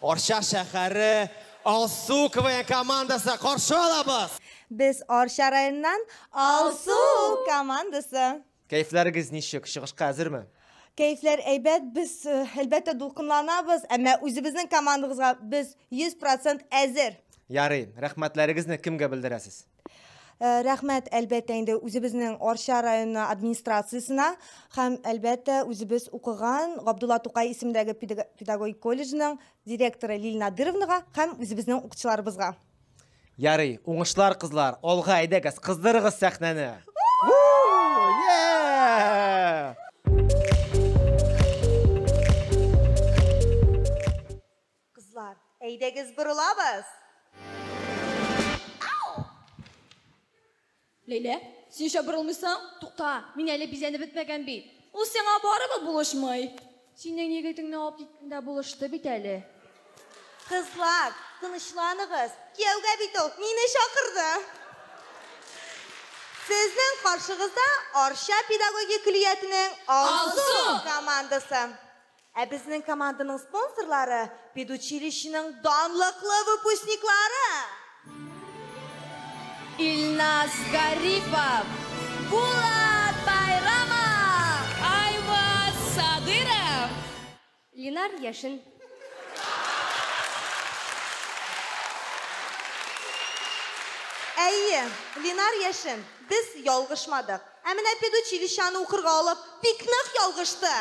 Орша шәһәре Алсу КВН командасы қаршы алабыз. Biz Орша районынан Алсу командасы. Кәйфләрегез ничек? Чыгышка әзерме? Keyifler әйбәт, biz әлбәттә дулкынланабыз, әмма үзебезнең командабызга biz 100% әзер. Ярый, рәхмәтләрегезне кемгә белдерәсез? Рәхмәт әлбәттә инде үзебезнең Орша районы администрациясына һәм әлбәттә үзебез укыган Габдулла Тукай исемендәге педагогик колледжның директоры Лилия Надыровнага һәм үзебезнең укытучыларыбызга. Ярый, уңышлар кызлар, алга әйдәгез, кыздырыгыз сәхнәне. Кызлар, әйдәгез борылабыз. Лейлә, син шабырылмыйсың? Тукта, мин әле бизәнеп бетмәгән бит. Ул сиңа барыбыз булышмый. Синең егетеңне алып киткәндә булышты бит әле. Кызлар, тынычланыгыз. Кияүгә бит ул мине чакырды. Сезнең каршыгызда Орша педагогик колледжының Алсу командасы. Ә безнең команданың спонсорлары педучилищеның данлыклы выпускниклары. Илназ Гарипов, Булат Байрамов, Айваз Садыров, Ленар Яшин. Әйе, Ленар Яшин, biz ялгышмадык. Ә менә педучилищаны укырга алып, бик нык ялгышты.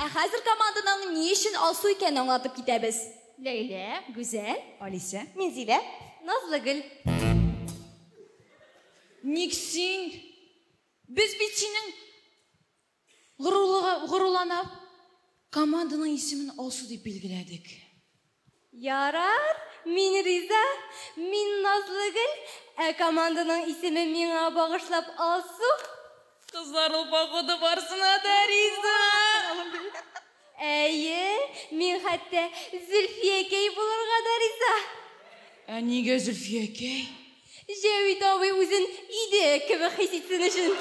Ә хәзер команданың ни өчен Алсу икәнен аңлатып китәбез. Лейлә, Гүзәл, Алиса, Минзилә, Назлыгөл. Ник син? Без бит синең горурланып команданың исемен Алсу дип билгеләдек. Ярар, мин риза, мин Назлыгөл, ә команданың исеме миңа багышлап Алсу. Кызлар ул походу барсына да риза. Әйе, мин хәтта Зөлфиякәй булырга да риза. Ә нигә Зөлфиякәй? Җәвит абый үзен иде кебек хис итсен өчен.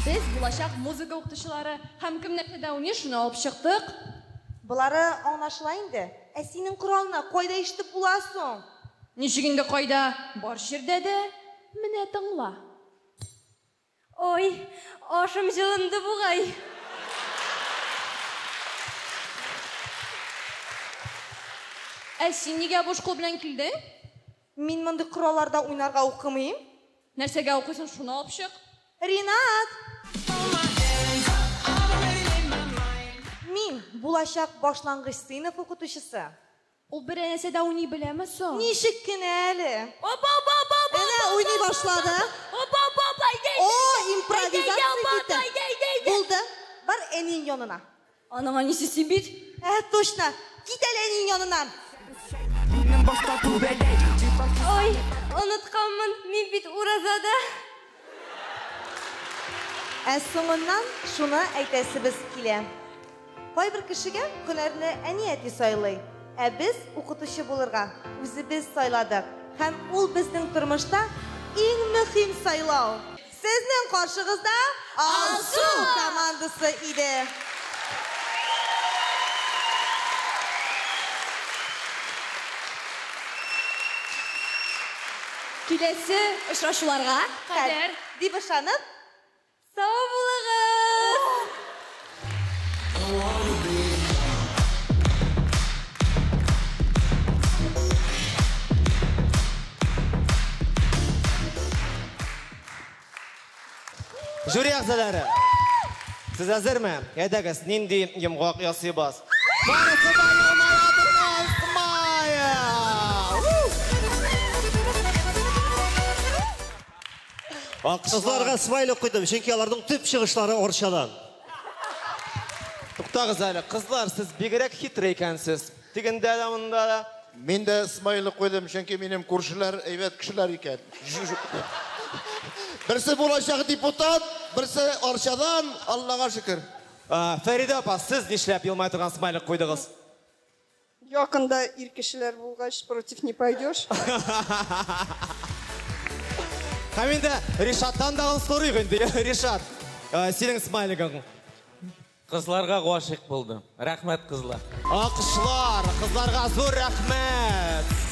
Без булачак музыка укытучылары һәм кемнәкледә уйный шуны алып чыктык. Булары аңлашыла инде. Ә синең коралны кайда ишетеп буласың? Ничек инде кайда? Бар җирдә дә. Менә тыңла. Ой, ашым җылынды бугай. Ә син нигә буш кул белән килдең? Мин мондый коралларда уйнарга укымыйм. Нәрсәгә укыйсың, шуны алып чык. Ринат! Мин булачак башлангыч сыйныф укытучысы. Ул бер нәрсәдә уйный беләме соң? Ничек кенә әле? Опа! Әнә уйный башлады. Опа! О, импровизация китте. Булды. Бар әнинең янына. Аның анисе син бит. Точно. Кит әле әнинең янынан. Ой, онытканмын. Мин бит уразада. Ә соңыннан шуны әйтәсебез килә. Кайбер кешегә һөнәрне әни-әти сайлый. Ә без укытучы булырга үзебез сайладык. Һәм ул безнең тормышта иң мөһим сайлау. Сезнең каршыгызда Алсу командасы иде. Киләсе очрашуларга кадәр дип ышанып, сау булыгыз. Жюри әгъзалары, сіз әзерме? Әйдәгез, нинди йомгак ясыйбыз? Барысы да елмаядыңыз, Майя! Кызларга смайлы куйдым, чөнки аларның төп чыгышлары Оршадан. Туктагыз әле, кызлар, сіз бигрәк хитрый икәнсез. Тигендә дә, монда да. Мин дә смайлы куйдым, чөнки минем күршеләр әйбәт кешеләр икән. Берсе булачак депутат, берсе Оршадан, Аллага шөкер. Фәрида апа, сіз нишләп елмай торган смайлык куйдыгыз? Якында ир кешеләр булгач, против не пойдешь. Һәм инде Ришаттан да сорыйк инде. Ришат, синең смайлигың. Кызларга гашык булдым. Рәхмәт кызлар. Акышлар, кызларга зур рәхмәт.